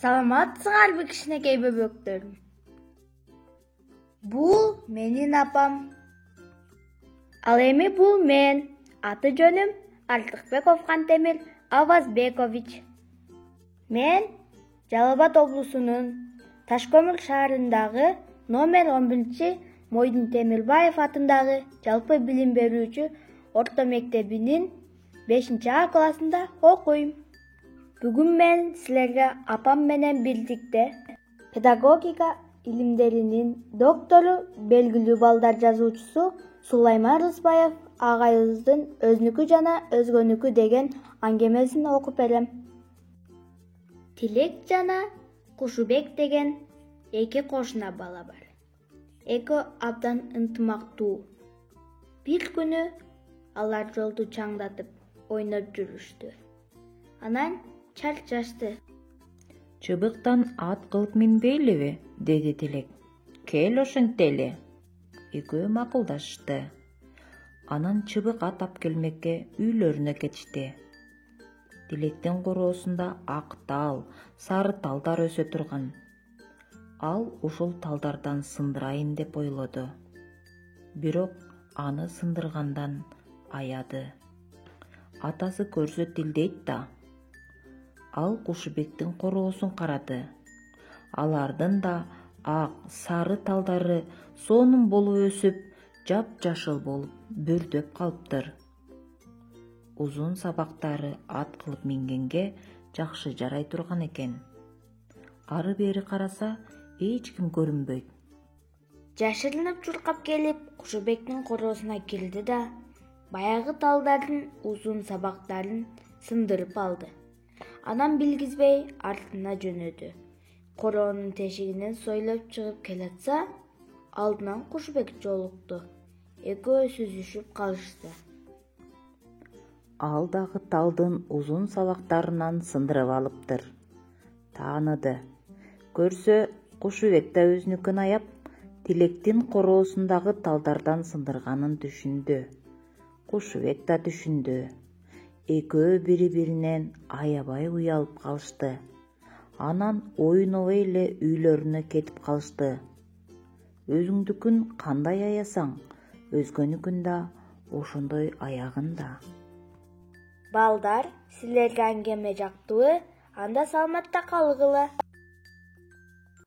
Саламатсыңарбы кичинекей бөбөктөрүм? Бул менин апам. Ал эми бул мен. Аты жөнүм Артыкбеков Кантемир Авазбекович. Мен Жалал Абад облусунун Ташкөмүр шаарындагы номер 11 Мойдун Темирбаев атындагы жалпы билим берүүчү орто мектебинин 5А классында окуйм. Бүгүн мен силерге апам менен бирдикте педагогика илимдеринин доктору, белгилүү балдар жазуучусу Сулайман Рыспаев агайыбыздын өзүнүкү жана өзгөнүкү деген аңгемесин окуп берем. Тилек жана Кушубек деген эки кошуна бала бар. Экөө абдан ынтымактуу. Бир күнү алар жолду чаңдатып ойноп жүрүштү. Анан чарчашты. Чыбыктан ат кылып минбейлиби? Деди Тилек. Кел ошентели. Экөө макулдашты. Анан чыбык ат ап келмекке үйлөрүнө кетишти. Тилектин короосунда ак тал, сары талдар өсө турган. Ал ушул талдардан сындырайын деп ойлоду. Бирок аны сындыргандан аяды. Атасы көрсө тилдейт да. Ал Кушубектин короосун карады. Алардын да ак, сары талдары сонун болуп өсүп, жапжашыл болуп бүрдөп калыптыр. Узун сабактары ат кылып мингенге жакшы жарай турган экен. Ары бери караса эч ким көрүнбөйт. Жашырынып чуркап келип Кушубектин короосуна кирди да баягы талдардын узун сабактарын сындырып алды. Анан билгизбей артына жөнөдү. Короонун тешигинен сойлоп чыгып келатса, алдынан Кушубек жолукту. Экөө сүзүшүп калышты. Ал дагы талдын узун сабактарынан сындырып алыптыр. Тааныды. Көрсө Кушубек да өзүнүкүн аяп, Тилектин короосундагы талдардан сындырганын түшүндү. Кушубек да түшүндү. Экөө бири-биринен аябай уялып калышты. Анан ойнобой эле үйлөрүнө кетип калышты. Өзүңдүкүн кандай аясаң, өзгөнүкүн да ошондой аягын да. Балдар, силерге аңгеме жактыбы? Анда саламатта калгыла.